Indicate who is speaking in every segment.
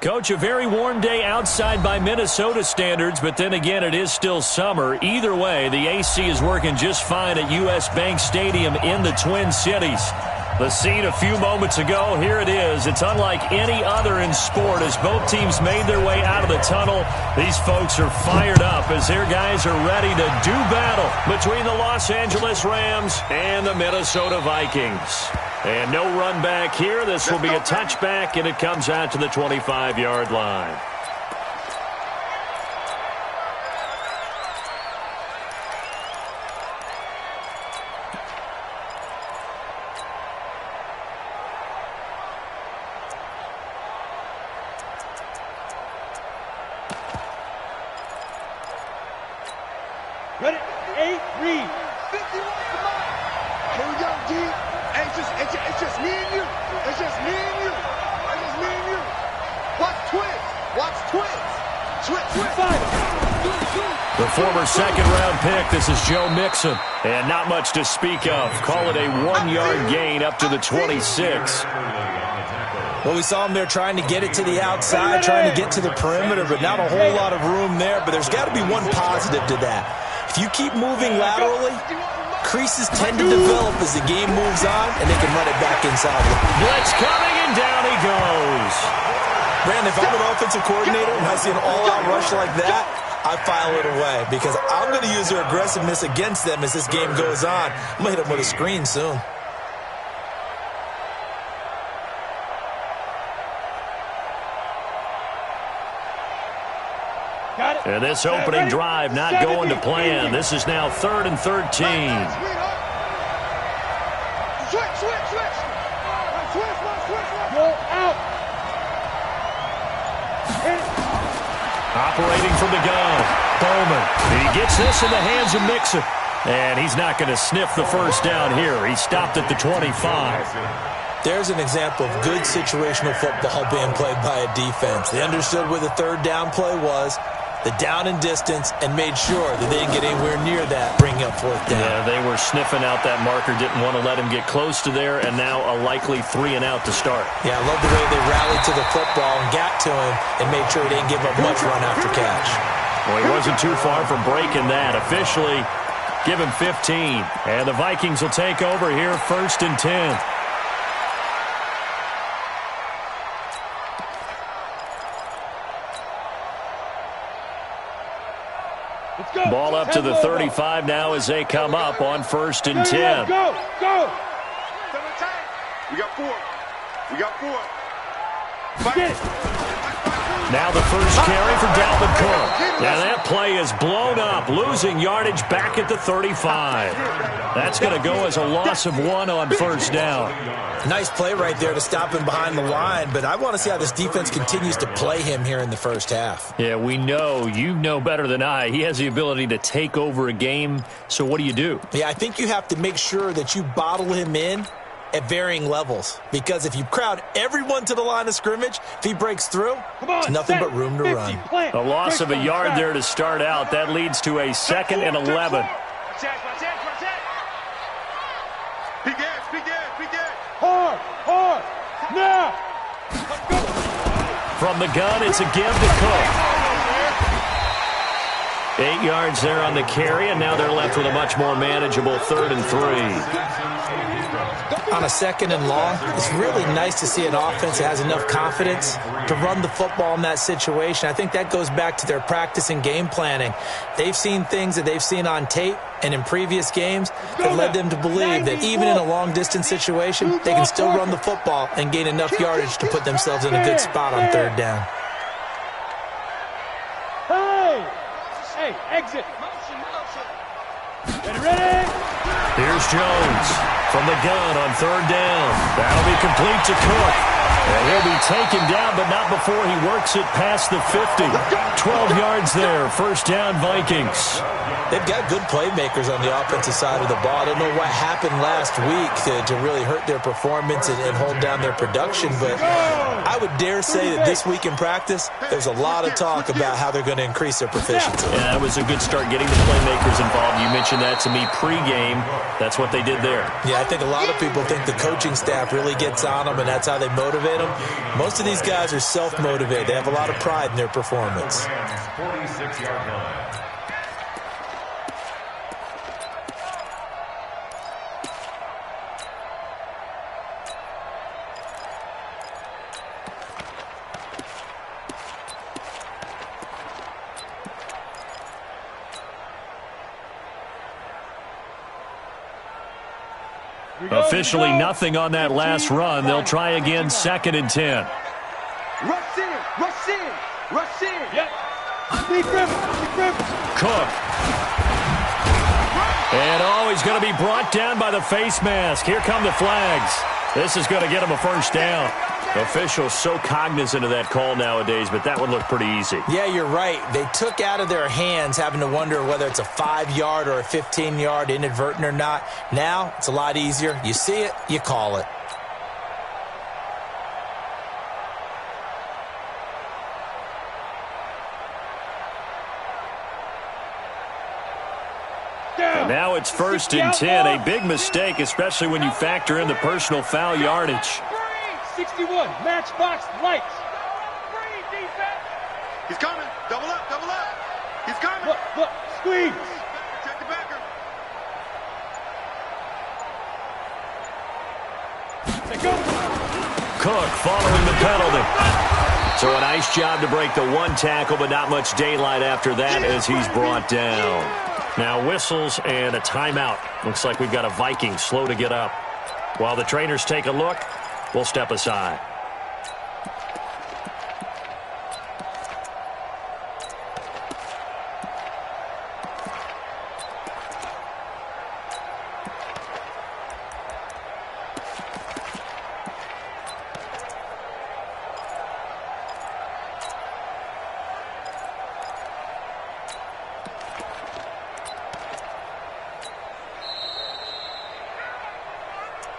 Speaker 1: Coach, a very warm day outside by Minnesota standards, but then again, it is still summer. Either way, the AC is working just fine at U.S. Bank Stadium in the Twin Cities. The scene a few moments ago, here it is. It's unlike any other in sport as both teams made their way out of the tunnel. These folks are fired up as their guys are ready to do battle between the Los Angeles Rams and the Minnesota Vikings. And no run back here. This will be a touchback, and it comes out to the 25-yard line.
Speaker 2: Ready? 8, read. 51, come on. Here we go, G. It's just me and you. It's just me and you. It's just me and you. Watch twins. Watch twins. Twins.
Speaker 1: The former second-round pick, this is Joe Mixon. And not much to speak of. Call it a 1-yard gain up to the 26.
Speaker 3: Well, we saw him there trying to get it to the outside, trying to get to the perimeter, but not a whole lot of room there. But there's got to be one positive to that. If you keep moving laterally, creases tend to develop as the game moves on, and they can run it back inside.
Speaker 1: Blitz coming, and down he goes.
Speaker 3: Brandon, if I'm an offensive coordinator and I see an all-out rush like that, I file it away because I'm going to use their aggressiveness against them as this game goes on. I'm going to hit them with a screen soon.
Speaker 1: And this opening drive not going to plan. This is now 3rd and 13.
Speaker 2: Switch. Go out.
Speaker 1: Operating from the gun. Bowman. He gets this in the hands of Mixon. And he's not going to sniff the first down here. He stopped at the 25.
Speaker 3: There's an example of good situational football being played by a defense. They understood where the third down play was, the down and distance, and made sure that they didn't get anywhere near that, bringing up 4th down.
Speaker 1: Yeah, they were sniffing out that marker, didn't want to let him get close to there, and now a likely 3-and-out to start.
Speaker 3: Yeah, I love the way they rallied to the football and got to him and made sure he didn't give up much run after catch.
Speaker 1: Well, he wasn't too far from breaking that. Officially, give him 15. And the Vikings will take over here, 1st and 10. Ball up to the 35 now as they come up on 1st and 10.
Speaker 2: Go.
Speaker 4: We got 4.
Speaker 2: Get it.
Speaker 1: Now the first carry for Dalvin Cook. Now that play is blown up, losing yardage back at the 35. That's going to go as a loss of 1 on 1st down.
Speaker 3: Nice play right there to stop him behind the line, but I want to see how this defense continues to play him here in the first half.
Speaker 1: Yeah, we know. You know better than I. He has the ability to take over a game, so what do?
Speaker 3: Yeah, I think you have to make sure that you bottle him in at varying levels, because if you crowd everyone to the line of scrimmage, if he breaks through, there's nothing but room to run.
Speaker 1: A loss of a yard there to start out. That leads to a 2nd and 11.
Speaker 2: Hard. Now.
Speaker 1: From the gun, it's a give to Cook. 8 yards there on the carry, and now they're left with a much more manageable 3rd and 3.
Speaker 3: On a 2nd and long, it's really nice to see an offense that has enough confidence to run the football in that situation. I think that goes back to their practice and game planning. They've seen things that they've seen on tape and in previous games that led them to believe that even in a long-distance situation, they can still run the football and gain enough yardage to put themselves in a good spot on 3rd down.
Speaker 2: Hey, exit. Ready?
Speaker 1: Here's Jones from the gun on 3rd down. That'll be complete to Cook. And he'll be taken down, but not before he works it past the 50. 12 yards there. 1st down, Vikings.
Speaker 3: They've got good playmakers on the offensive side of the ball. I don't know what happened last week to really hurt their performance and hold down their production, but I would dare say that this week in practice, there's a lot of talk about how they're going to increase their proficiency.
Speaker 1: Yeah, that was a good start getting the playmakers involved. You mentioned that to me pregame. That's what they did there.
Speaker 3: Yeah, I think a lot of people think the coaching staff really gets on them, and that's how they motivate in them. Most of these guys are self-motivated. They have a lot of pride in their performance.
Speaker 1: 46-yard line. Officially nothing on that last run. They'll try again, 2nd and 10.
Speaker 2: Rush in, rush in, rush in. Yep.
Speaker 1: Cook. And he's going to be brought down by the face mask. Here come the flags. This is going to get him a first down. Officials so cognizant of that call nowadays, but that would look pretty easy.
Speaker 3: Yeah, you're right. They took out of their hands having to wonder whether it's a 5-yard or a 15-yard inadvertent or not. Now, it's a lot easier. You see it, you call it.
Speaker 1: And now it's 1st and 10. A big mistake, especially when you factor in the personal foul yardage.
Speaker 2: 61, matchbox lights. He's coming. Double up, double up. He's coming. Look, squeeze. Check the backer.
Speaker 1: Cook following the penalty. So a nice job to break the one tackle, but not much daylight after that as he's brought down. Now whistles and a timeout. Looks like we've got a Viking slow to get up. While the trainers take a look, we'll step aside.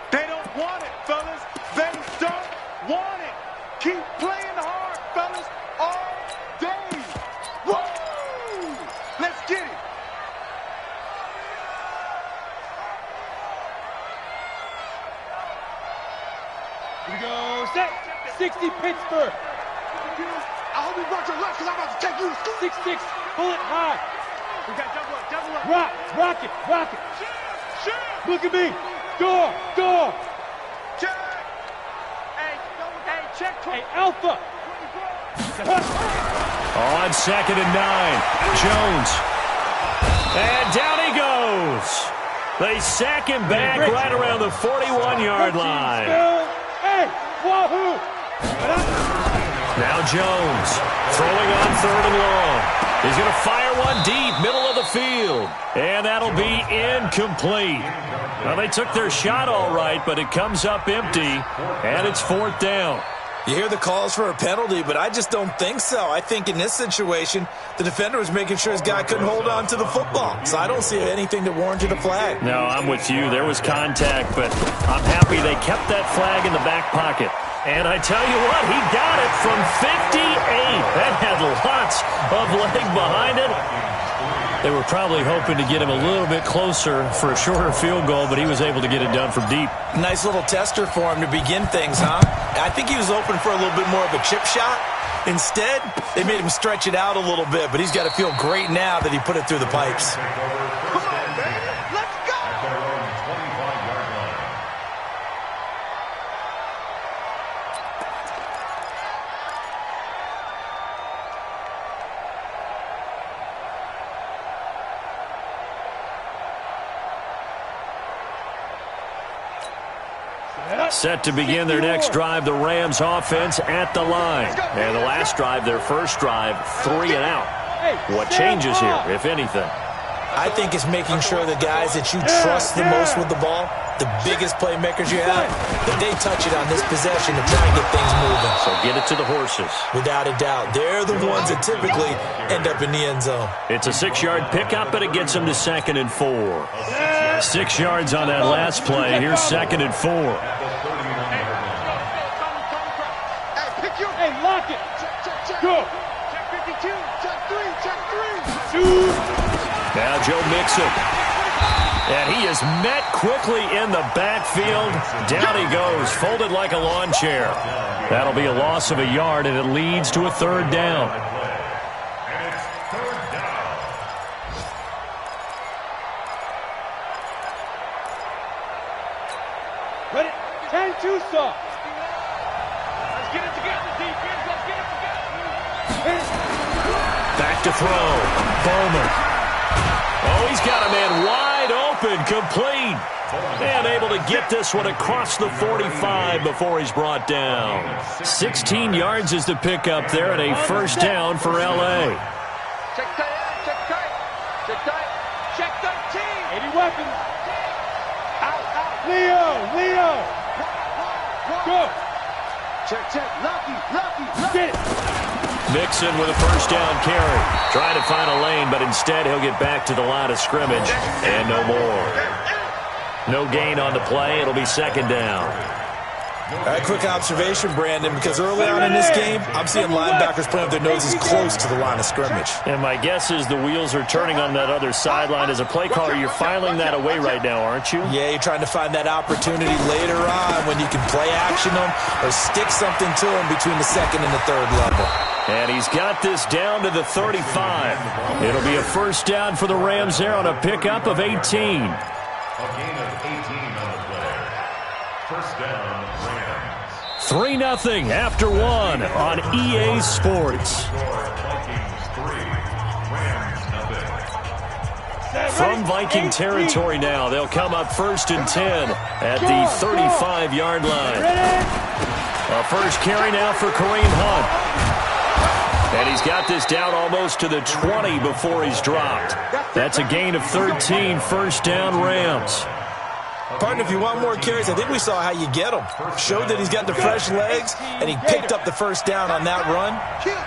Speaker 2: They don't want it, fellas. They don't want it. Keep playing hard, fellas, all day. Woo! Let's get it. Here we go. Set. 60 Pittsburgh. I hope you brought your lunch because I'm about to take you to school. 6-6. Pull it high. We got double up, double up. Rock it. Shoot. Look at me. Door. Check. Hey, check. Hey, Alpha.
Speaker 1: On 2nd and 9, Jones. And down he goes. They sack him back right around the 41-yard line.
Speaker 2: Hey, wahoo.
Speaker 1: Now Jones throwing on 3rd and long. He's going to fire one deep, middle of the field. And that'll be incomplete. Well, they took their shot all right, but it comes up empty, and it's 4th down.
Speaker 3: You hear the calls for a penalty, but I just don't think so. I think in this situation, the defender was making sure his guy couldn't hold on to the football. So I don't see anything that warranted a flag.
Speaker 1: No, I'm with you. There was contact, but I'm happy they kept that flag in the back pocket. And I tell you what, he got it from 58. That had lots of leg behind it. They were probably hoping to get him a little bit closer for a shorter field goal, but he was able to get it done from deep.
Speaker 3: Nice little tester for him to begin things, huh? I think he was open for a little bit more of a chip shot. Instead, they made him stretch it out a little bit, but he's got to feel great now that he put it through the pipes.
Speaker 2: Come on, baby. Let's go.
Speaker 1: Set to begin their next drive, the Rams offense at the line. And the last drive, their first drive, 3 and out. What changes here, if anything?
Speaker 3: I think it's making sure the guys that you trust the most with the ball, the biggest playmakers you have, that they touch it on this possession to try and get things moving.
Speaker 1: So get it to the horses.
Speaker 3: Without a doubt. They're the ones that typically end up in the end zone.
Speaker 1: It's a 6-yard pickup, but it gets them to 2nd and 4. 6 yards on that last play. Here's 2nd and 4.
Speaker 2: Hey, lock it. Check. Go. Check 52. Check 3. Shoot.
Speaker 1: Now Joe Mixon. And he is met quickly in the backfield. Down he goes, folded like a lawn chair. That'll be a loss of a yard, and it leads to a third down.
Speaker 2: Ready? 10-2 soft. Let's get it together, defense. Let's get it together.
Speaker 1: Back to throw. Bowman. Oh, he's got a man wide open, complete. And able to get this one across the 45 before he's brought down. 16 yards is the pickup there, and a first down for L.A.
Speaker 2: Check tight, check tight. Check tight. Check 13. 80 weapons. Out. Leo. Go. Check. Lucky. Get it.
Speaker 1: Mixon with a first down carry. Trying to find a lane, but instead he'll get back to the line of scrimmage. And no more. No gain on the play. It'll be second down.
Speaker 3: All right, quick observation, Brandon, because early on in this game, I'm seeing linebackers playing with their noses close to the line of scrimmage.
Speaker 1: And my guess is the wheels are turning on that other sideline. As a play caller, you're filing that away right now, aren't you?
Speaker 3: Yeah, you're trying to find that opportunity later on when you can play action them or stick something to them between the second and the third level.
Speaker 1: And he's got this down to the 35. It'll be a first down for the Rams there on a pickup of 18.
Speaker 4: A gain of 18 on the play. First down, Rams.
Speaker 1: 3-0 after one on EA Sports. From Viking territory now, they'll come up first and 10 at the 35-yard line. A first carry now for Kareem Hunt. And he's got this down almost to the 20 before he's dropped. That's a gain of 13, first down Rams.
Speaker 3: Partner, if you want more carries, I think we saw how you get them. Showed that he's got the fresh legs, and he picked up the first down on that run.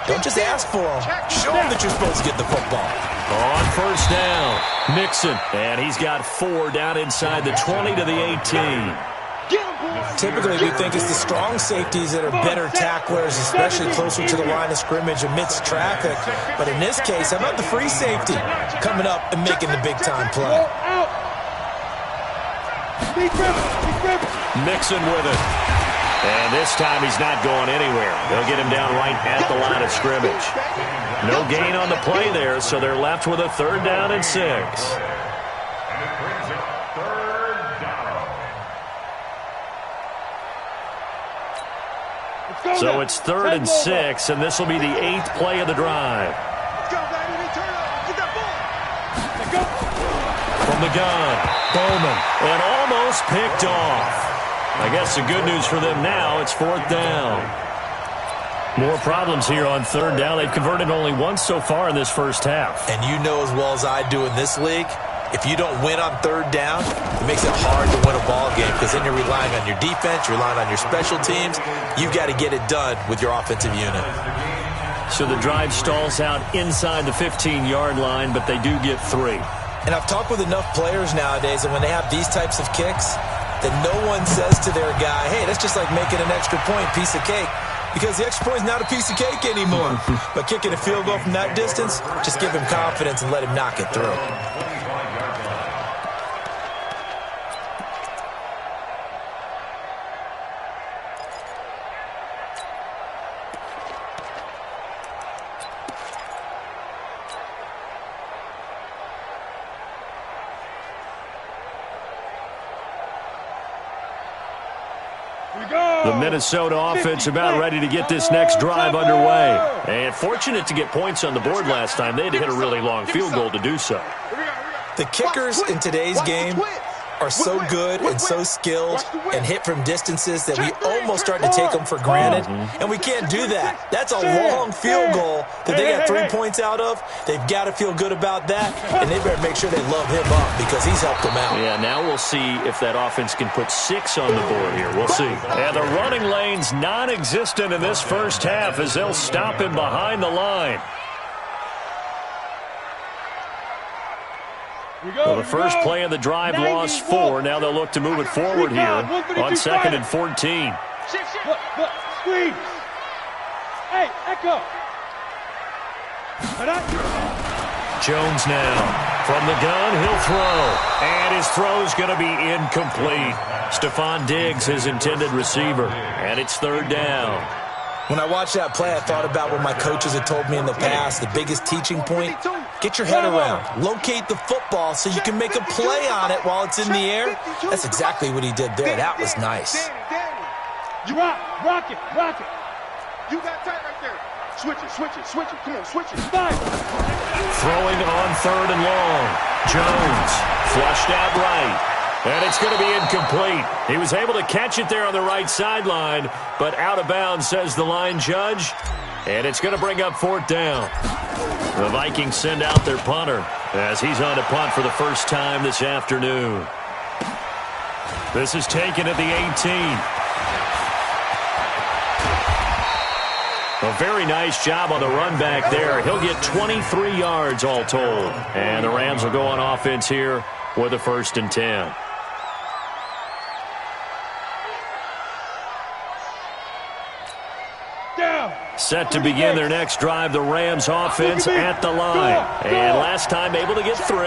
Speaker 3: Don't just ask for them. Show them that you're supposed to get the football.
Speaker 1: On first down, Mixon. And he's got 4 down inside the 20 to the 18.
Speaker 3: Typically, we think it's the strong safeties that are better tacklers, especially closer to the line of scrimmage amidst traffic. But in this case, how about the free safety coming up and making the big-time play?
Speaker 1: Mixon with it. And this time he's not going anywhere. They'll get him down right at the line of scrimmage. No gain on the play there, so they're left with a third down and 6. So it's 3rd and 6, and this will be the 8th play of the drive. From the gun, Bowman, and almost picked off. I guess the good news for them now, it's 4th down. More problems here on 3rd down. They've converted only once so far in this first half.
Speaker 3: And you know as well as I do in this league, if you don't win on 3rd down, it makes it hard to win a ball game because then you're relying on your defense, you're relying on your special teams. You've got to get it done with your offensive unit.
Speaker 1: So the drive stalls out inside the 15-yard line, but they do get 3.
Speaker 3: And I've talked with enough players nowadays that when they have these types of kicks, that no one says to their guy, hey, that's just like making an extra point, piece of cake. Because the extra point is not a piece of cake anymore. But kicking a field goal from that distance, just give him confidence and let him knock it through.
Speaker 1: The Minnesota offense about ready to get this next drive underway. And fortunate to get points on the board last time. They had to hit a really long field goal to do so.
Speaker 3: The kickers in today's game are so good and so skilled and hit from distances that we almost start to take them for granted. And we can't do that. That's a long field goal that they got 3 points out of. They've got to feel good about that, and they better make sure they love him up because he's helped them out.
Speaker 1: Yeah, now we'll see if that offense can put 6 on the board here. We'll see. And the running lane's non-existent in this first half as they'll stop him behind the line. Well, the first play of the drive lost 4. Now they'll look to move it forward here on 2nd and 14.
Speaker 2: Squeeze. Hey, Echo.
Speaker 1: Jones now. From the gun, he'll throw. And his throw's going to be incomplete. Stephon Diggs, his intended receiver. And it's third down.
Speaker 3: When I watched that play, I thought about what my coaches had told me in the past. The biggest teaching point, get your head around. Locate the football so you can make a play on it while it's in the air. That's exactly what he did there. That was nice.
Speaker 2: Rock it. You got tight right there. Switch it. Come on, switch it. Five.
Speaker 1: Throwing on third and long. Jones flushed out right. And it's going to be incomplete. He was able to catch it there on the right sideline, but out of bounds, says the line judge. And it's going to bring up fourth down. The Vikings send out their punter as he's on to punt for the first time this afternoon. This is taken at the 18. A very nice job on the run back there. He'll get 23 yards all told. And the Rams will go on offense here with a 1st and 10. Set to begin their next drive, the Rams offense at the line. And last time able to get 3.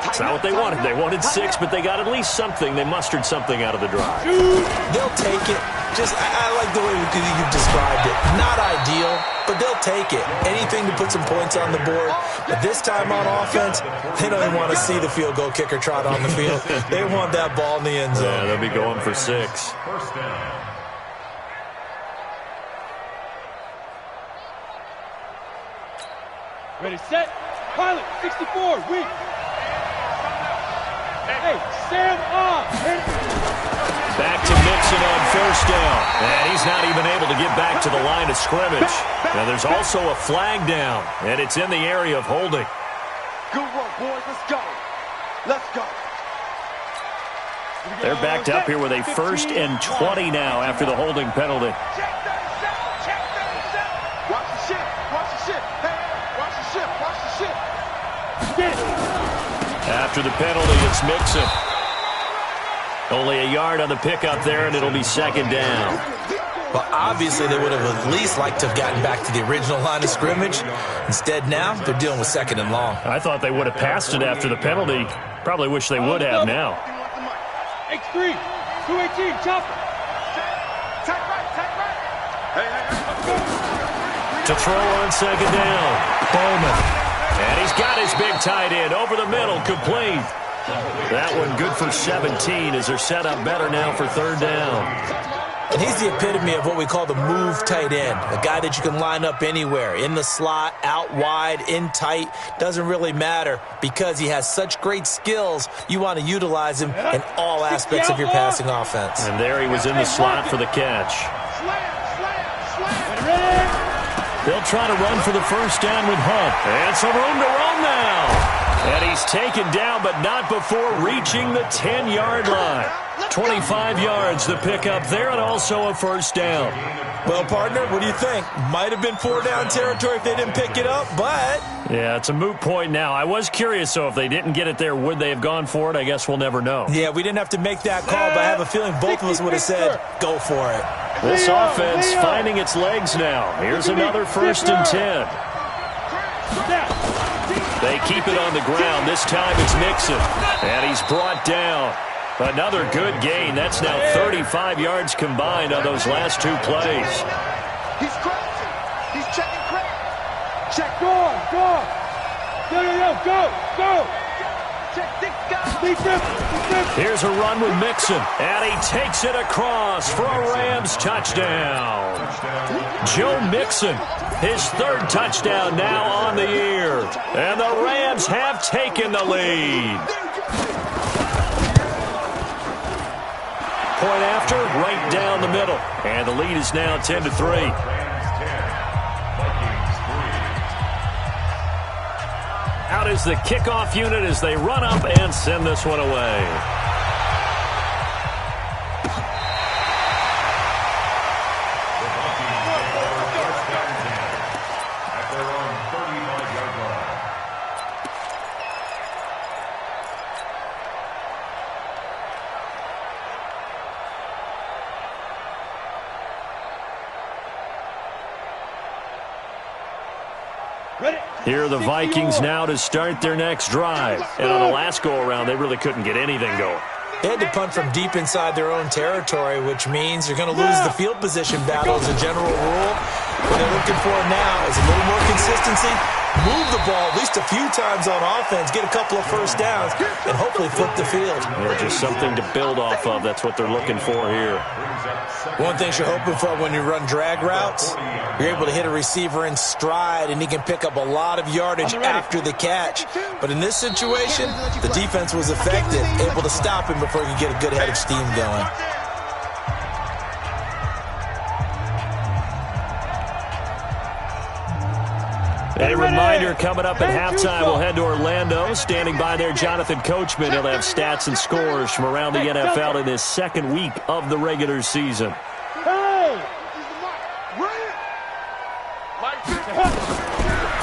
Speaker 1: It's not what they wanted. They wanted 6, but they got at least something. They mustered something out of the drive.
Speaker 3: They'll take it. I like the way you've described it. Not ideal, but they'll take it. Anything to put some points on the board. But this time on offense, they don't even want to see the field goal kicker trot on the field. They want that ball in the end zone.
Speaker 1: Yeah, they'll be going for 6.
Speaker 4: First down.
Speaker 2: Ready, set, pilot, 64, weak. Hey, Sam off.
Speaker 1: Back to Mixon on first down. And he's not even able to get back to the line of scrimmage. Now there's also a flag down, and it's in the area of holding.
Speaker 2: Good work, boys. Let's go.
Speaker 1: They're backed up here with a 1st and 20 now after the holding penalty.
Speaker 2: Watch the ship.
Speaker 1: After the penalty, it's Mixon. Only a yard on the pickup there, and it'll be 2nd down.
Speaker 3: Well, obviously, they would have at least liked to have gotten back to the original line of scrimmage. Instead, now, they're dealing with 2nd and long.
Speaker 1: I thought they would have passed it after the penalty. Probably wish they would have now.
Speaker 2: X3, 218, chopper. Tight right.
Speaker 1: To throw on 2nd down, Bowman. And he's got his big tight end over the middle, complete. That one good for 17 as they're set up better now for 3rd down.
Speaker 3: And he's the epitome of what we call the move tight end, a guy that you can line up anywhere, in the slot, out wide, in tight, doesn't really matter because he has such great skills. You want to utilize him in all aspects of your passing offense.
Speaker 1: And there he was in the slot for the catch. They'll try to run for the 1st down with Hunt. And some room to run now. And he's taken down, but not before reaching the 10-yard line. 25 yards the pickup there, and also a 1st down.
Speaker 3: Well, partner, what do you think? Might have been 4-down territory if they didn't pick it up, but...
Speaker 1: Yeah, it's a moot point now. I was curious, so if they didn't get it there, would they have gone for it? I guess we'll never know.
Speaker 3: Yeah, we didn't have to make that call, but I have a feeling both of us would have said, go for it.
Speaker 1: This offense finding its legs now. Here's another 1st and 10. They keep it on the ground. This time it's Mixon. And he's brought down. Another good gain. That's now 35 yards combined on those last 2 plays.
Speaker 2: He's crouching. He's checking crouch. Check, go.
Speaker 1: Here's a run with Mixon, and he takes it across for a Rams touchdown. Joe Mixon, his 3rd touchdown now on the year, and the Rams have taken the lead. Point after, right down the middle, and the lead is now 10-3. Out is the kickoff unit as they run up and send this one away.
Speaker 4: At their own 35-yard line.
Speaker 2: Ready?
Speaker 1: Here are the Vikings now to start their next drive. And on the last go-around, they really couldn't get anything going.
Speaker 3: They had to punt from deep inside their own territory, which means you're going to lose the field position battle as a general rule. What they're looking for now is a little more consistency, move the ball at least a few times on offense, get a couple of first downs, and hopefully flip the field.
Speaker 1: Yeah, just something to build off of. That's what they're looking for here.
Speaker 3: One thing you're hoping for when you run drag routes, you're able to hit a receiver in stride, and he can pick up a lot of yardage after the catch. But in this situation, the defense was effective, able to stop him before he could get a good head of steam going.
Speaker 1: A reminder, coming up at halftime, we'll head to Orlando. Standing by there, Jonathan Coachman. He'll have stats and scores from around the NFL in this second week of the regular season.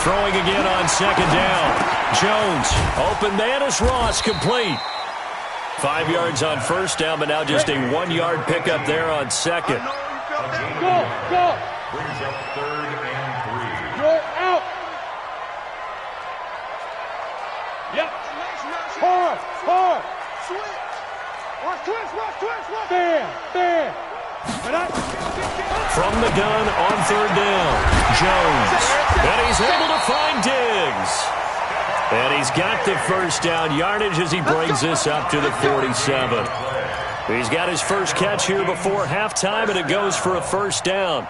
Speaker 1: Throwing again on second down. Jones, open man is Ross, complete. 5 yards on first down, but now just a 1-yard pickup there on second.
Speaker 2: Go.
Speaker 4: Brings up 3rd and 3.
Speaker 2: You're out. Yep. Hard. Switch. Bam.
Speaker 1: From the gun on 3rd down, Jones. And he's able to find Diggs. And he's got the first down yardage as he brings this up to the 47. He's got his first catch here before halftime, and it goes for a first down.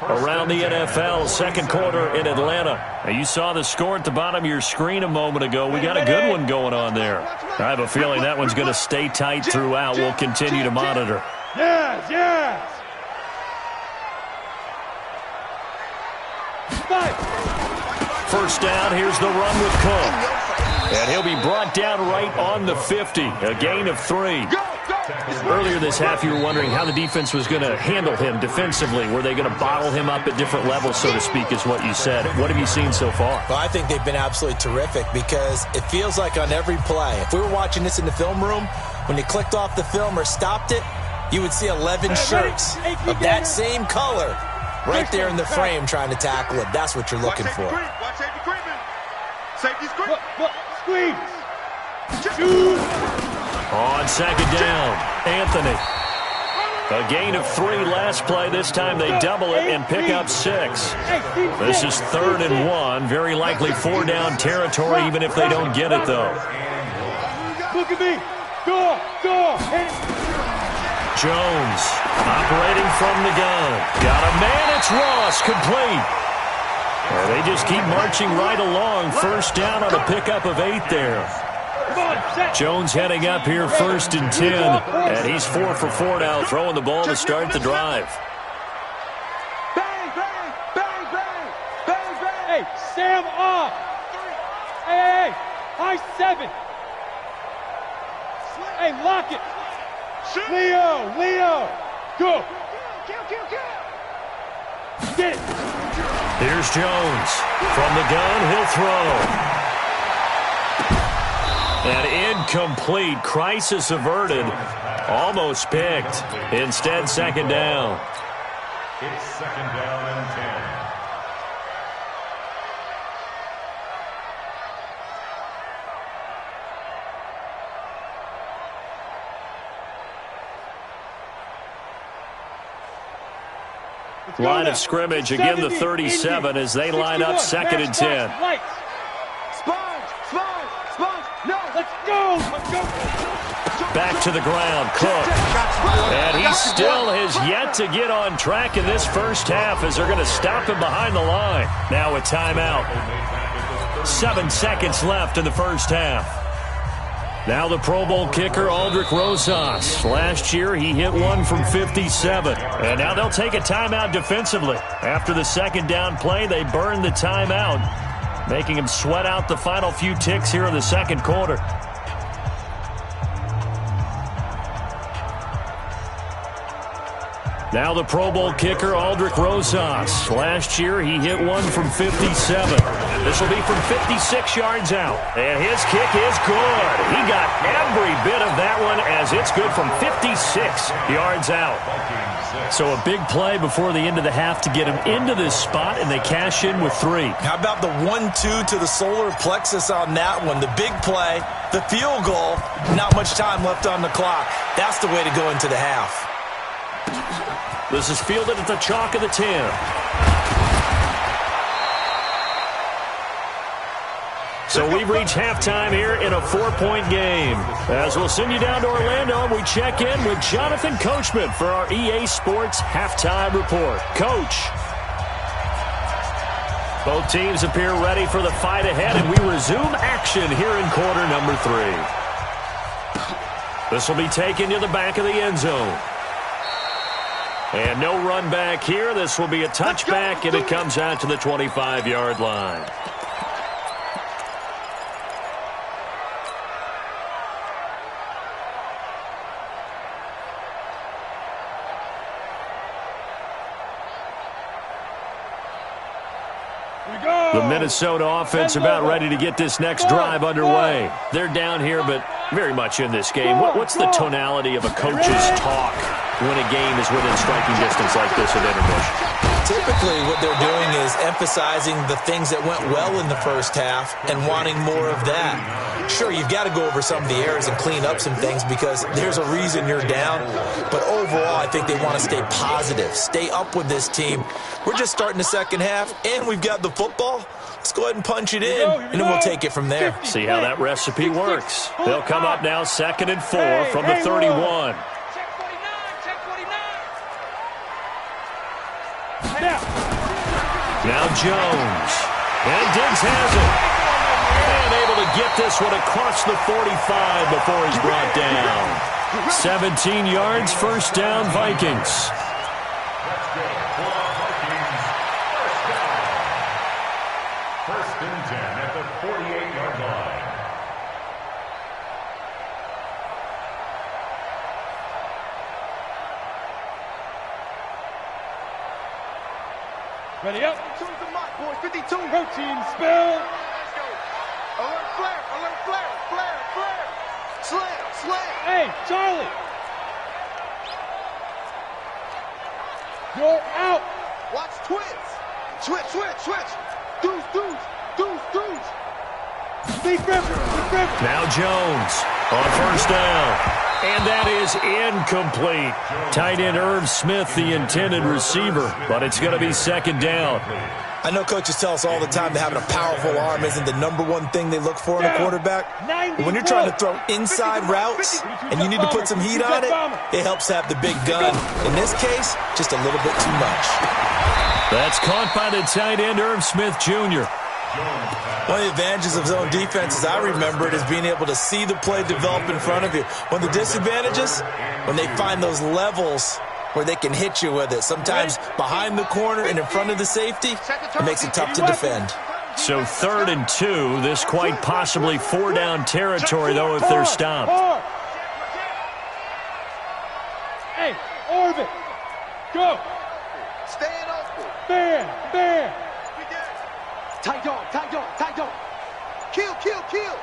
Speaker 1: Around the NFL, second quarter in Atlanta. Now, you saw the score at the bottom of your screen a moment ago. We got a good one going on there. I have a feeling that one's going to stay tight throughout. We'll continue to monitor.
Speaker 2: Yes.
Speaker 1: First down, here's the run with Cook. And he'll be brought down right on the 50, a gain of 3. Earlier this half, you were wondering how the defense was going to handle him defensively. Were they going to bottle him up at different levels, so to speak, is what you said. What have you seen so far?
Speaker 3: Well, I think they've been absolutely terrific because it feels like on every play, if we were watching this in the film room, when you clicked off the film or stopped it, you would see 11 shirts of that same color right there in the frame trying to tackle it. That's what you're looking for.
Speaker 2: Watch safety creeping. Safety screen. Squeeze.
Speaker 1: On second down, Anthony. A gain of 3 last play. This time they double it and pick up 6. This is 3rd and 1. Very likely 4-down territory, even if they don't get it, though.
Speaker 2: Look at me. Go.
Speaker 1: Jones operating from the gun. Got a man. It's Ross, complete. Well, they just keep marching right along. First down on a pickup of 8 there. Jones heading up here 1st and 10, and he's 4 for 4 now, throwing the ball to start the drive.
Speaker 2: Bang. Hey, Sam off. Hey, high 7. Hey, lock it. Leo. Go. Get it.
Speaker 1: Here's Jones. From the gun, he'll throw. And incomplete. Crisis averted. Almost picked. Instead, second down.
Speaker 4: It's 2nd down and 10.
Speaker 1: Line of scrimmage, again the 37 as they line up 2nd and 10.
Speaker 2: Sponge. No, let's go.
Speaker 1: Back to the ground, Cook. And he still has yet to get on track in this first half as they're going to stop him behind the line. Now a timeout. 7 seconds left in the first half. Now the Pro Bowl kicker, Aldrich Rosas. Last year, he hit one from 57. And now they'll take a timeout defensively. After the second down play, they burn the timeout, making him sweat out the final few ticks here in the second quarter. Now the Pro Bowl kicker, Aldrich Rosas. Last year, he hit one from 57. This will be from 56 yards out. And his kick is good. He got every bit of that one as it's good from 56 yards out. So a big play before the end of the half to get him into this spot, and they cash in with 3.
Speaker 3: How about the 1-2 to the solar plexus on that one? The big play, the field goal, not much time left on the clock. That's the way to go into the half.
Speaker 1: This is fielded at the chalk of the 10. So we've reached halftime here in a 4-point game. As we'll send you down to Orlando, we check in with Jonathan Coachman for our EA Sports Halftime Report. Coach. Both teams appear ready for the fight ahead, and we resume action here in quarter number 3. This will be taken to the back of the end zone. And no run back here. This will be a touchback, and it comes out to the 25-yard line. The Minnesota offense about ready to get this next drive underway. They're down here, but very much in this game. What's the tonality of a coach's talk when a game is within striking distance like this at intermission?
Speaker 3: Typically, what they're doing is emphasizing the things that went well in the first half and wanting more of that. Sure, you've got to go over some of the errors and clean up some things because there's a reason you're down. But overall, I think they want to stay positive, stay up with this team. We're just starting the second half, and we've got the football. Let's go ahead and punch it in, and then we'll take it from there.
Speaker 1: See how that recipe works. They'll come up now 2nd and 4 from the 31. Now Jones. And Diggs has it. And able to get this one across the 45 before he's brought down. 17 yards, first down, Vikings.
Speaker 4: First and 10 at the 48-yard line.
Speaker 2: Ready up. Choose the mark, boys. 52. Protein spill. Let's go. Alert flare. Alert flare. Flare. Flare. Slam. Slam. Hey, Charlie. You're out. Watch twitch. Switch. Switch. Switch. Deuce. Deuce. Deuce. Deuce. Big river. Big river.
Speaker 1: Now Jones on first down. And that is incomplete. Tight end Irv Smith, the intended receiver, but it's going to be second down.
Speaker 3: I know coaches tell us all the time that having a powerful arm isn't the #1 thing they look for in a quarterback. But when you're trying to throw inside routes and you need to put some heat on it, it helps to have the big gun. In this case, just a little bit too much.
Speaker 1: That's caught by the tight end Irv Smith Jr.
Speaker 3: One of the advantages of zone defense, as I remember it, is being able to see the play develop in front of you. One of the disadvantages, when they find those levels where they can hit you with it, sometimes behind the corner and in front of the safety, it makes it tough to defend.
Speaker 1: So 3rd and 2, this quite possibly 4-down territory, though, if they're stopped.
Speaker 2: Hey, orbit. Go. Stand open. Bear. Bear. Tight dog, tight dog, tight dog. Kill, kill, kill.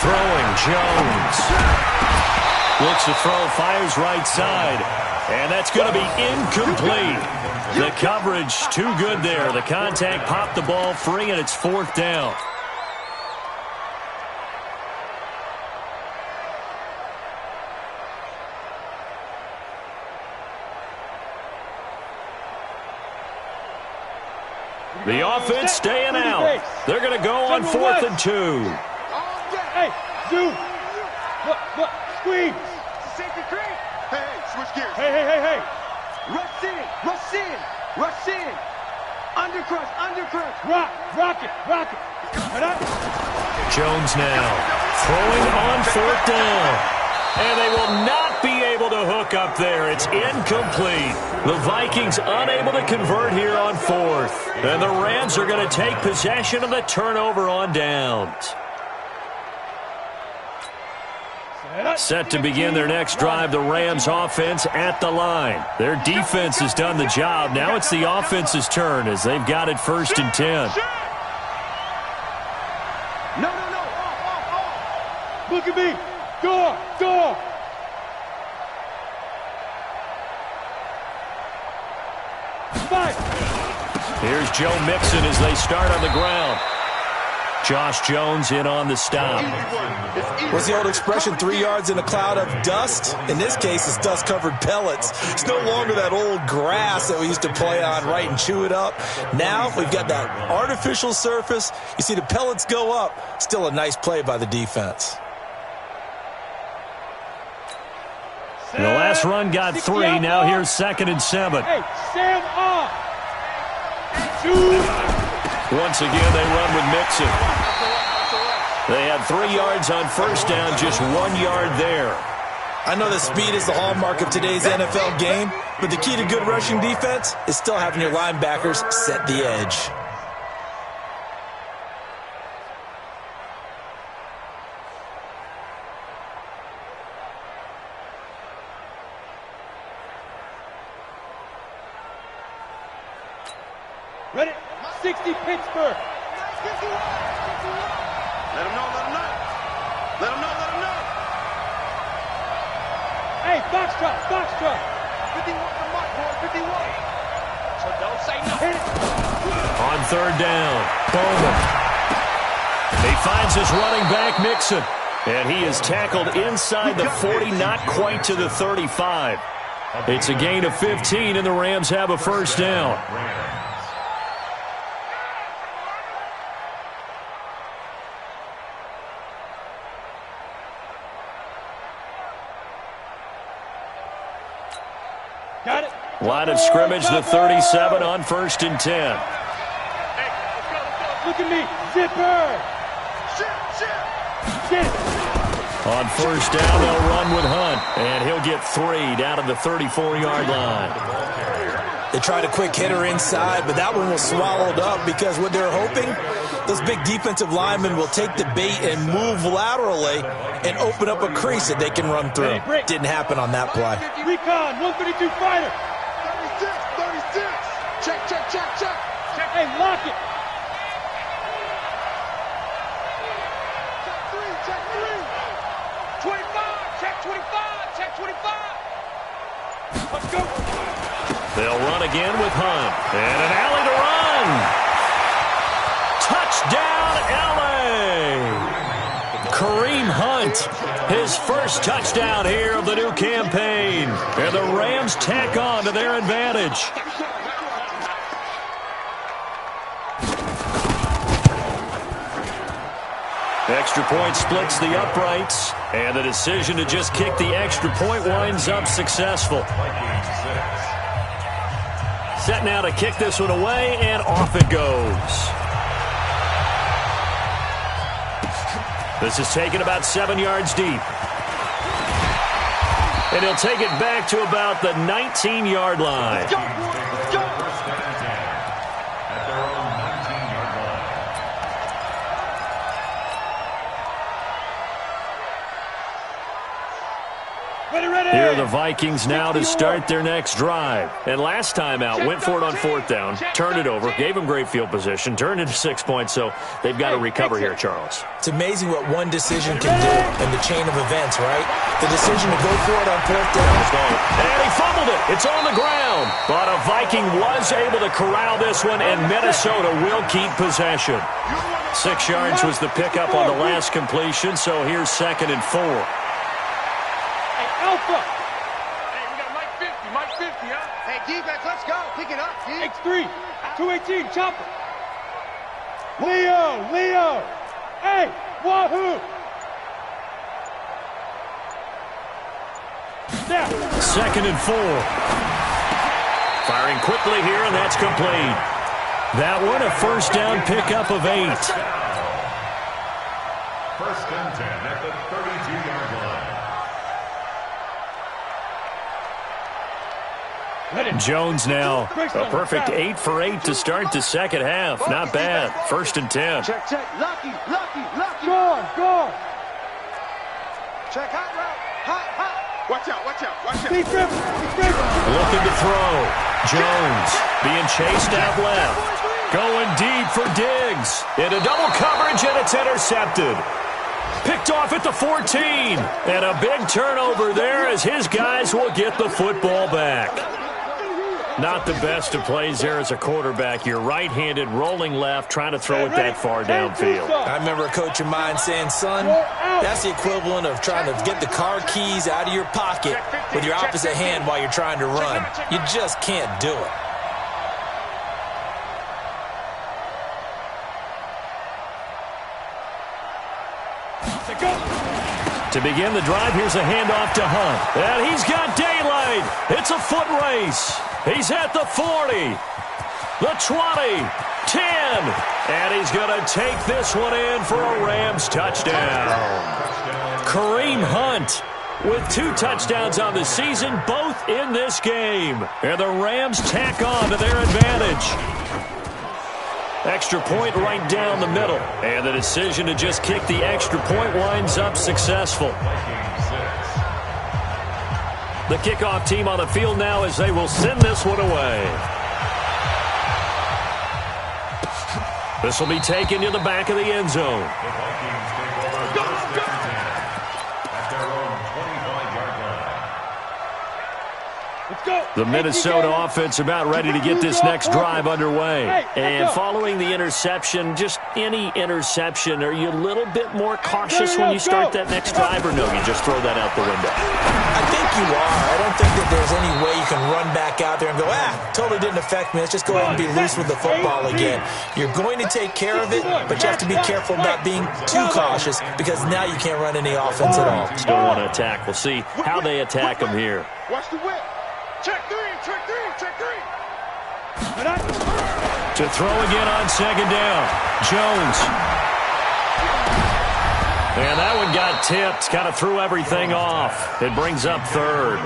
Speaker 1: Throwing Jones. Looks to throw, fires right side. And that's going to be incomplete. The coverage too good there. The contact popped the ball free, and it's 4th down. The offense staying out. They're going to go on 4th and 2.
Speaker 2: Hey, zoom. Look, squeeze. Safety creep. Hey, switch gears. Hey. Rush in. Rush in. Undercrush. Rock it.
Speaker 1: Jones now throwing on 4th down. And they will not be able to hook up there. It's incomplete. The Vikings unable to convert here on 4th. And the Rams are going to take possession of the turnover on downs. Set to begin their next drive, the Rams offense at the line. Their defense has done the job. Now it's the offense's turn as they've got it 1st and 10.
Speaker 2: No. Look at me. Door.
Speaker 1: Here's Joe Mixon as they start on the ground. Josh Jones in on the stop.
Speaker 3: What's the old expression, 3 yards in a cloud of dust? In this case, it's dust-covered pellets. It's no longer that old grass that we used to play on, right, and chew it up. Now we've got that artificial surface. You see the pellets go up. Still a nice play by the defense.
Speaker 1: The last run got 3. Now here's 2nd and 7.
Speaker 2: Hey, Sam off.
Speaker 1: Once again, they run with Mixon. They had 3 yards on 1st down, just 1 yard there.
Speaker 3: I know that speed is the hallmark of today's NFL game, but the key to good rushing defense is still having your linebackers set the edge.
Speaker 2: Ready? 60 Pittsburgh.
Speaker 5: Let him know.
Speaker 2: Hey, Foxtrot.
Speaker 5: 51 from Mike, boy, 51. So don't say nothing.
Speaker 1: On 3rd down, Bowman. He finds his running back, Mixon. And he is tackled inside the 40, not quite to the 35. It's a gain of 15, and the Rams have a 1st down.
Speaker 2: Got it.
Speaker 1: Line of scrimmage, the 37 on 1st and 10.
Speaker 2: Look at me. Zipper. Shit.
Speaker 1: On 1st down, they'll run with Hunt, and he'll get 3 down to the 34-yard line.
Speaker 3: They tried a quick hitter inside, but that one was swallowed up because what they're hoping, those big defensive linemen will take the bait and move laterally and open up a crease that they can run through. Didn't happen on that play.
Speaker 2: Recon, 132 fighter.
Speaker 5: 36. Check.
Speaker 2: Hey, lock it.
Speaker 5: Check 3. 25. Check 25.
Speaker 2: Let's go.
Speaker 1: They'll run again with Hunt. And an alley to run. Touchdown, LA. Kareem Hunt, his first touchdown here of the new campaign. And the Rams tack on to their advantage. Extra point splits the uprights, and the decision to just kick the extra point winds up successful. Set now to kick this one away, and off it goes. This is taken about 7 yards deep. And he'll take it back to about the 19-yard line. Here are the Vikings now to start their next drive. And last time out, went for it on 4th down, turned it over, gave them great field position, turned into 6 points, so they've got to recover here, Charles.
Speaker 3: It's amazing what one decision can do in the chain of events, right? The decision to go for it on 4th down.
Speaker 1: And he fumbled it. It's on the ground. But a Viking was able to corral this one, and Minnesota will keep possession. 6 yards was the pickup on the last completion, so here's 2nd and 4.
Speaker 2: Alpha.
Speaker 5: Hey, we got Mike 50, huh? Hey, defense, let's go. Pick it up, D.
Speaker 2: X3, 218, chopper. Leo. Hey, wahoo. Now.
Speaker 1: 2nd and 4. Firing quickly here, and that's complete. That one a 1st down pickup of 8.
Speaker 4: 1st and 10 at the 32-yard line.
Speaker 1: Jones now a perfect 8 for 8 to start the second half. Not bad. 1st and 10.
Speaker 5: Check. Lucky.
Speaker 2: Gone.
Speaker 5: Check hot route. Hot. Watch out.
Speaker 1: Looking to throw. Jones being chased out left. Going deep for Diggs. Into double coverage, and it's intercepted. Picked off at the 14. And a big turnover there as his guys will get the football back. Not the best of plays there as a quarterback. You're right-handed, rolling left, trying to throw it that far downfield.
Speaker 3: I remember a coach of mine saying, son, that's the equivalent of trying to get the car keys out of your pocket with your opposite hand while you're trying to run. You just can't do it.
Speaker 1: To begin the drive, here's a handoff to Hunt. And he's got daylight. It's a foot race. He's at the 40, the 20, 10. And he's going to take this one in for a Rams touchdown. Kareem Hunt with 2 touchdowns on the season, both in this game. And the Rams tack on to their advantage. Extra point right down the middle. And the decision to just kick the extra point winds up successful. The kickoff team on the field now as they will send this one away. This will be taken to the back of the end zone. The Minnesota offense about ready to get this next drive underway. And following the interception, just any interception, are you a little bit more cautious when you start that next drive, or no, you just throw that out the window?
Speaker 3: I think you are. I don't think that there's any way you can run back out there and go, totally didn't affect me. Let's just go ahead and be loose with the football again. You're going to take care of it, but you have to be careful about being too cautious because now you can't run any offense at all.
Speaker 1: Still want to attack. We'll see how they attack them here.
Speaker 5: Watch the whip. Check three.
Speaker 1: To throw again on second down. Jones. And that one got tipped. Kind of threw everything off. It brings up third.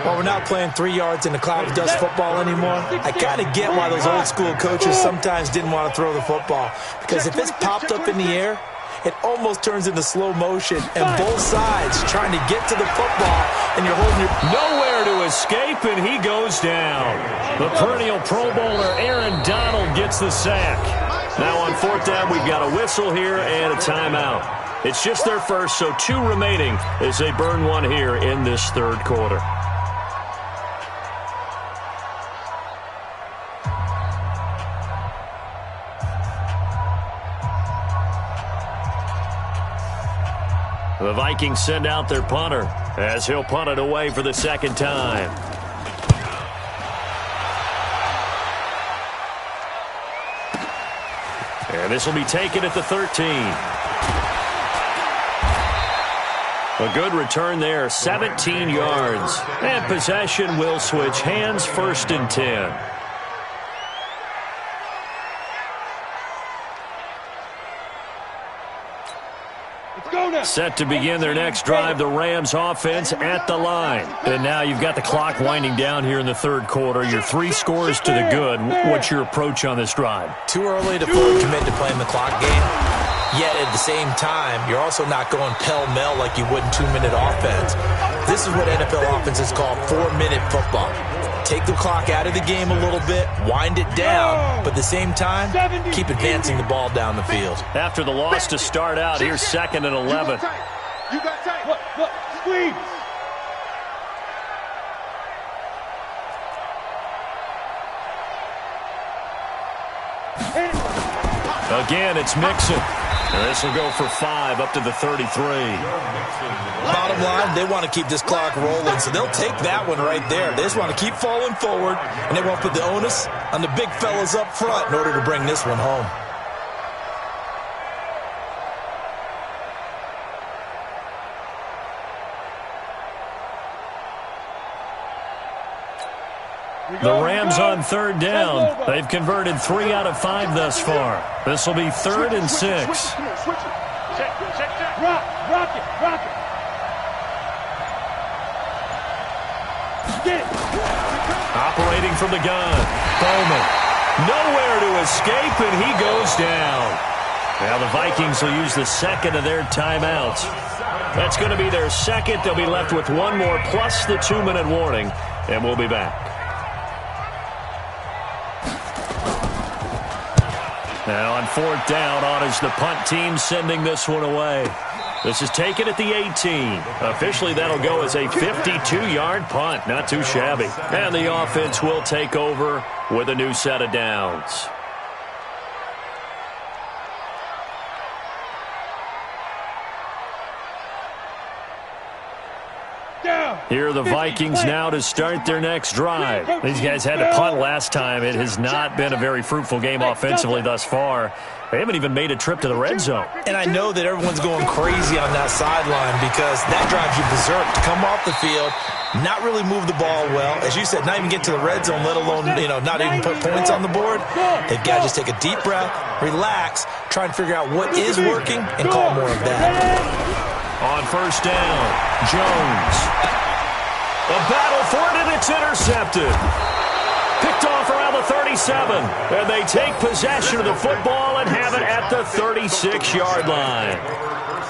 Speaker 3: Well, we're not playing 3 yards in the cloud of dust football anymore. I kind of get why those old school coaches sometimes didn't want to throw the football. Because if it's popped up in the air, it almost turns into slow motion, and both sides trying to get to the football, and you're holding your...
Speaker 1: Nowhere to escape, and he goes down. The perennial Pro Bowler Aaron Donald gets the sack. Now on 4th down, we've got a whistle here and a timeout. It's just their first, so 2 remaining as they burn one here in this third quarter. The Vikings send out their punter as he'll punt it away for the second time. And this will be taken at the 13. A good return there, 17 yards. And possession will switch hands, 1st and 10. Set to begin their next drive, the Rams offense at the line. And now you've got the clock winding down here in the third quarter. Your 3 scores to the good. What's your approach on this drive?
Speaker 3: Too early to fully commit to playing the clock game. Yet at the same time, you're also not going pell-mell like you would in 2-minute offense. This is what NFL offenses call 4-minute football. Take the clock out of the game a little bit, wind it down, but at the same time, keep advancing the ball down the field.
Speaker 1: After the loss to start out, here's 2nd and 11.
Speaker 5: You got tight.
Speaker 2: Look, squeeze.
Speaker 1: Again, it's Mixon. And this will go for 5 up to the 33.
Speaker 3: Bottom line, they want to keep this clock rolling, so they'll take that one right there. They just want to keep falling forward, and they want to put the onus on the big fellas up front in order to bring this one home.
Speaker 1: The Rams on 3rd down. They've converted 3 out of 5 thus far. This will be 3rd and 6.
Speaker 5: Come on, switch it. Check.
Speaker 2: Rock it. Get it.
Speaker 1: Operating from the gun. Bowman. Nowhere to escape, and he goes down. Now the Vikings will use the 2nd of their timeouts. That's going to be their second. They'll be left with one more plus the 2-minute warning, and we'll be back. Now on 4th down, on is the punt team sending this one away. This is taken at the 18. Officially, that'll go as a 52-yard punt. Not too shabby. And the offense will take over with a new set of downs. Here are the Vikings now to start their next drive. These guys had to punt last time. It has not been a very fruitful game offensively thus far. They haven't even made a trip to the red zone.
Speaker 3: And I know that everyone's going crazy on that sideline because that drives you berserk to come off the field, not really move the ball well. As you said, not even get to the red zone, let alone, not even put points on the board. They've got to just take a deep breath, relax, try and figure out what is working, and call more of that.
Speaker 1: On 1st down, Jones. A battle for it, and it's intercepted. Picked off around the 37. And they take possession of the football and have it at the 36-yard line.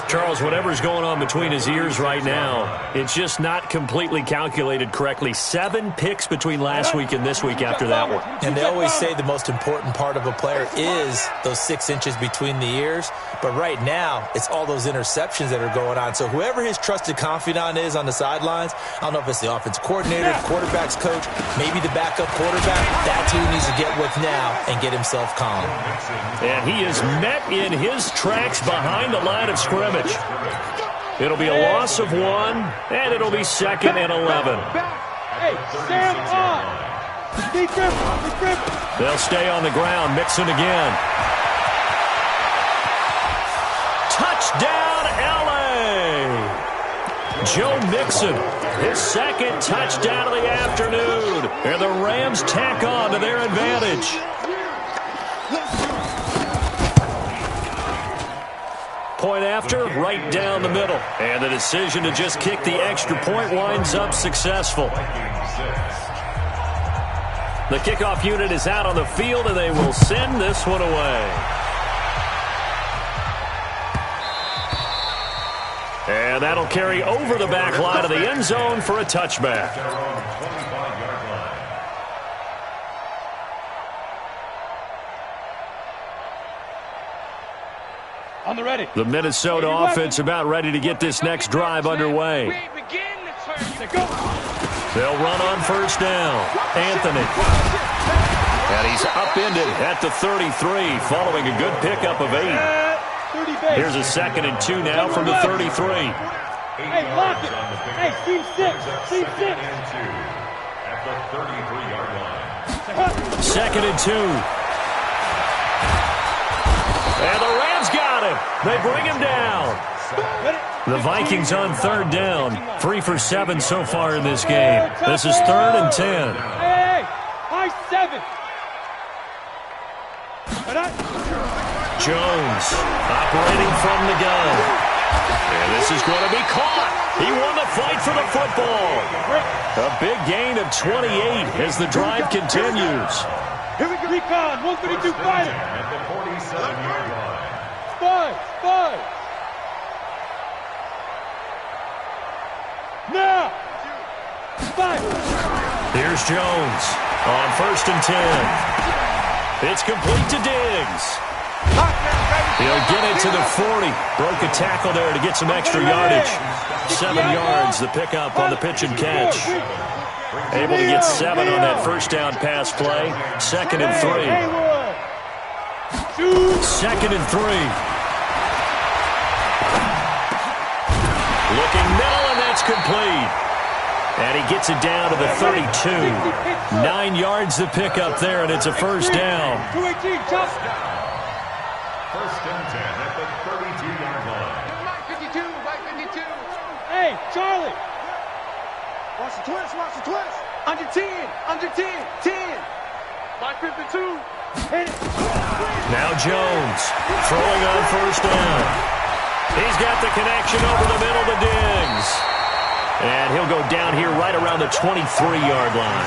Speaker 1: Charles, whatever's going on between his ears right now, it's just not completely calculated correctly. 7 picks between last week and this week after that one.
Speaker 3: And they always say the most important part of a player is those 6 inches between the ears. But right now, it's all those interceptions that are going on. So whoever his trusted confidant is on the sidelines, I don't know if it's the offensive coordinator, the quarterback's coach, maybe the backup quarterback, that's who he needs to get with now and get himself calm.
Speaker 1: And he is met in his tracks behind the line of scrimmage. It'll be a loss of 1, and it'll be 2nd and 11.
Speaker 2: Hey, stand on. Be careful.
Speaker 1: They'll stay on the ground. Mixon again. Touchdown, L.A. Joe Mixon, his 2nd touchdown of the afternoon. And the Rams tack on to their advantage. Point after, right down the middle. And the decision to just kick the extra point winds up successful. The kickoff unit is out on the field, and they will send this one away. And that'll carry over the back line of the end zone for a touchback.
Speaker 2: On the ready.
Speaker 1: The Minnesota offense about ready to get this next drive underway. They'll run on 1st down. Anthony. And he's upended at the 33 following a good pickup of 8. Here's a 2nd and 2 now from the 33.
Speaker 2: Hey, lock it. Hey, team 6. Team 6.
Speaker 4: At the 33-yard line.
Speaker 1: 2nd and 2. And the Rams got him. They bring him down. The Vikings on 3rd down. 3 for 7 so far in this game. This is 3rd and 10.
Speaker 2: Hey, high 7.
Speaker 1: Jones operating from the gun. And this is going to be caught. He won the fight for the football. A big gain of 28 as the drive continues.
Speaker 2: Here we go. Recon, 132 fighter.
Speaker 4: At the 47-yard line.
Speaker 2: 5. Now. 5.
Speaker 1: Here's Jones on 1st and 10. It's complete to Diggs. He'll get it to the 40. Broke a tackle there to get some extra yardage. 7 yards, the pickup on the pitch and catch. Able to get 7 on that 1st down pass play. 2nd and 3. 2nd and 3. Looking middle, and that's complete. And he gets it down to the 32. 9 yards the pickup there, and it's a 1st down.
Speaker 2: 218, chop.
Speaker 4: 1st and 10 at the 32-yard line.
Speaker 5: Right 52.
Speaker 2: Hey, Charlie.
Speaker 5: Watch the twist. Under 10. 10. Right 52.
Speaker 2: Hit it.
Speaker 1: Now Jones throwing on 1st down. He's got the connection over the middle to Diggs. And he'll go down here right around the 23-yard line.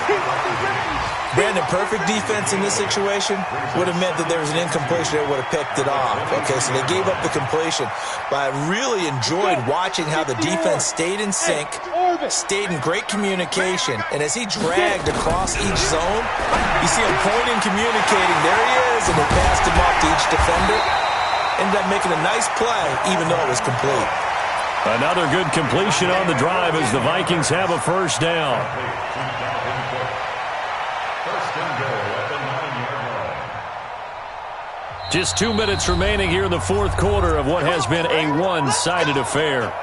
Speaker 3: Brandon, perfect defense in this situation would have meant that there was an incompletion that would have picked it off. Okay, so they gave up the completion. But I really enjoyed watching how the defense stayed in sync, stayed in great communication, and as he dragged across each zone, you see him pointing, communicating. There he is, and they passed him off to each defender. Ended up making a nice play, even though it was complete.
Speaker 1: Another good completion on the drive as the Vikings have a first down.
Speaker 4: First and goal at the 9-yard line.
Speaker 1: Just 2 minutes remaining here in the fourth quarter of what has been a one-sided affair.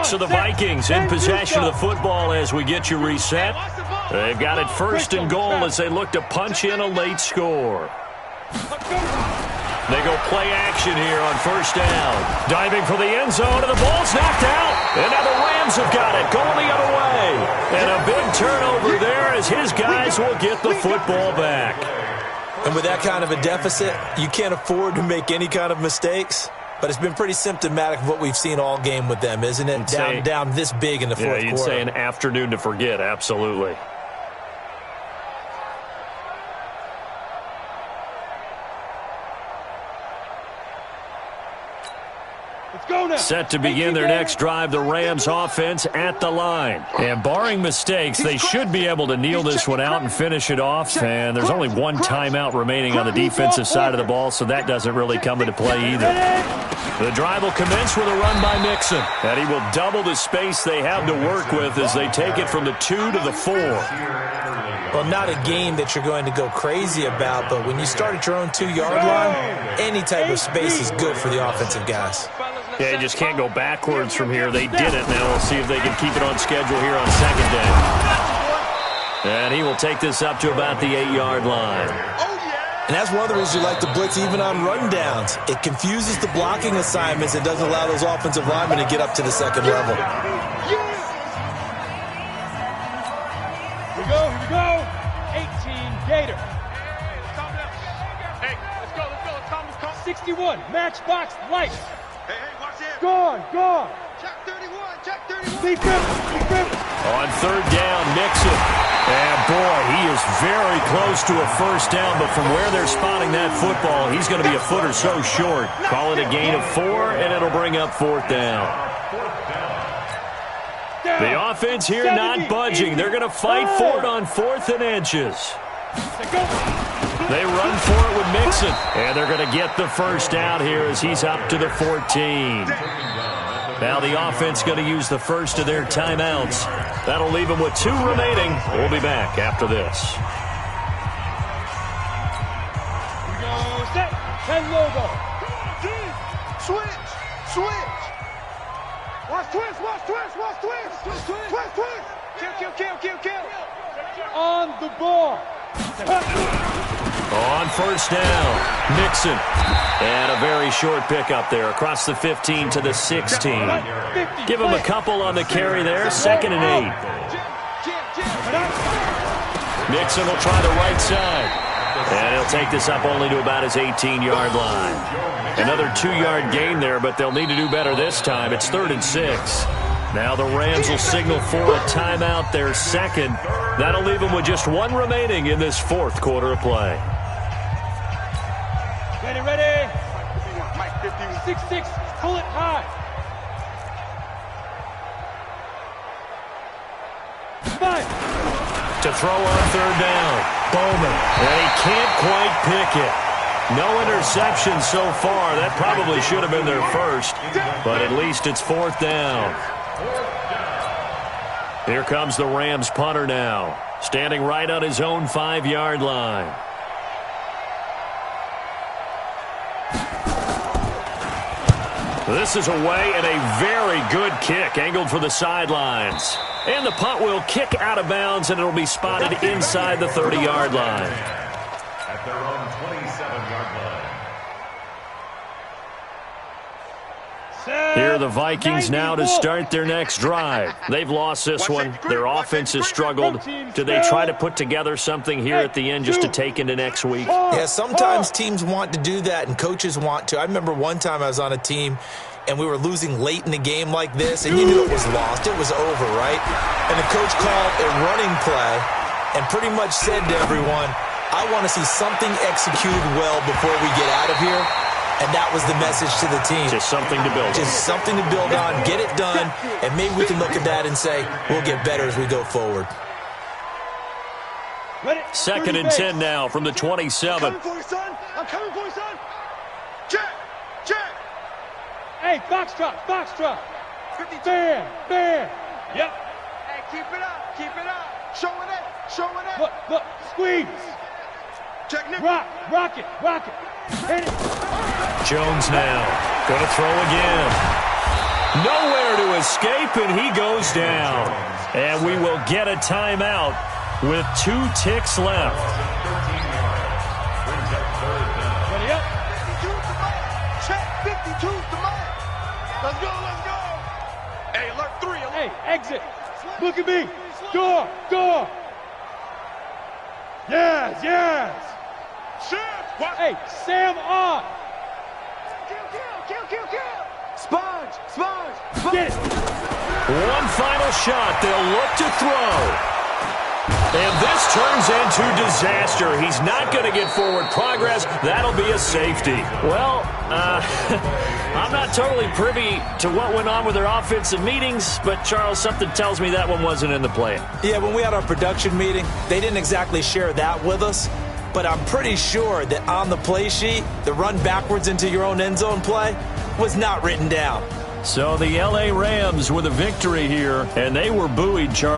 Speaker 1: So the Vikings in possession of the football as we get you reset. They've got it first and goal as they look to punch in a late score. They go play action here on first down. Diving for the end zone, and the ball's knocked out. And now the Rams have got it, going the other way. And a big turnover there as his guys will get the football back.
Speaker 3: And with that kind of a deficit, you can't afford to make any kind of mistakes. But it's been pretty symptomatic of what we've seen all game with them, isn't it? Down this big in the fourth quarter.
Speaker 1: Yeah, you'd say an afternoon to forget, absolutely. Set to begin their next drive, the Rams offense at the line. And barring mistakes, they should be able to kneel this one out and finish it off. And there's only one timeout remaining on the defensive side of the ball, so that doesn't really come into play either. The drive will commence with a run by Mixon. And he will double the space they have to work with as they take it from the 2 to the 4.
Speaker 3: Well, not a game that you're going to go crazy about, but when you start at your own 2-yard line, any type of space is good for the offensive guys.
Speaker 1: Yeah, you just can't go backwards from here. They did it. Now we'll see if they can keep it on schedule here on second down. And he will take this up to about the 8-yard line.
Speaker 3: And that's one of the reasons you like to blitz even on rundowns. It confuses the blocking assignments and doesn't allow those offensive linemen to get up to the second level.
Speaker 2: Here we go. 18 Gator.
Speaker 5: Hey, let's go. Let's go.
Speaker 2: 61, matchbox light.
Speaker 5: Hey, watch it.
Speaker 2: Gone.
Speaker 5: Check 31.
Speaker 2: Defense.
Speaker 1: On third down, Mixon. And, boy, he is very close to a first down, but from where they're spotting that football, he's going to be a foot or so short. Call it a gain of 4, and it'll bring up fourth down. The offense here not budging. They're going to fight for it on 4th and inches. They run for it with Mixon, and they're going to get the first down here as he's up to the 14. Now the offense going to use the first of their timeouts. That'll leave them with 2 remaining. We'll be back after this.
Speaker 2: We go set. 10 logo.
Speaker 5: Switch. Watch twist. Kill.
Speaker 2: On the ball.
Speaker 1: On first down, Mixon. And a very short pickup there across the 15 to the 16. Give him a couple on the carry there, 2nd and 8. Mixon will try the right side. And he'll take this up only to about his 18-yard line. Another 2-yard gain there, but they'll need to do better this time. It's 3rd and 6. Now the Rams will signal for a timeout, their second. That'll leave them with just 1 remaining in this fourth quarter of play.
Speaker 2: Ready. 6-6, pull it high. 5.
Speaker 1: To throw on third down, Bowman. And he can't quite pick it. No interception so far. That probably should have been their first, but at least it's 4th down. Here comes the Rams punter now, standing right on his own 5-yard line. This is away and a very good kick, angled for the sidelines. And the punt will kick out of bounds, and it'll be spotted inside the 30-yard line.
Speaker 4: At their own 27-yard line.
Speaker 1: Here are the Vikings now to start their next drive. They've lost this one. Their offense has struggled. Do they try to put together something here at the end just to take into next week?
Speaker 3: Yeah, sometimes teams want to do that and coaches want to. I remember one time I was on a team and we were losing late in the game like this, and you knew it was lost. It was over, right? And the coach called a running play and pretty much said to everyone, I want to see something executed well before we get out of here. And that was the message to the team.
Speaker 1: Just something to build on.
Speaker 3: Just something to build on, get it done, and maybe we can look at that and say, we'll get better as we go forward.
Speaker 1: Second and 10 now from the 27.
Speaker 2: I'm coming for you, son. I'm coming for you, son. Check. Check.
Speaker 6: Hey, foxtrot, foxtrot.
Speaker 2: 52.
Speaker 6: Bear. Yep.
Speaker 2: Hey, keep it up. Keep it up. Showing it. Showing it.
Speaker 6: Look, squeeze.
Speaker 2: Check, Nick.
Speaker 6: Rock it. Hit it.
Speaker 1: Jones now. Going to throw again. Nowhere to escape, and he goes down. And we will get a timeout with 2 ticks left.
Speaker 6: Ready up.
Speaker 2: 52's the mark. Check. 52's the mark. Let's go. Hey, alert 3. Alert.
Speaker 6: Hey, exit. Look at me. Door. Yes.
Speaker 2: Shift. What?
Speaker 6: Hey, Sam on.
Speaker 2: Kill. Sponge.
Speaker 6: Get it.
Speaker 1: One final shot. They'll look to throw. And this turns into disaster. He's not going to get forward progress. That'll be a safety. Well, I'm not totally privy to what went on with their offensive meetings, but, Charles, something tells me that one wasn't in the plan.
Speaker 3: Yeah, when we had our production meeting, they didn't exactly share that with us. But I'm pretty sure that on the play sheet, the run backwards into your own end zone play was not written down.
Speaker 1: So the L.A. Rams with a victory here, and they were buoyed, Charles.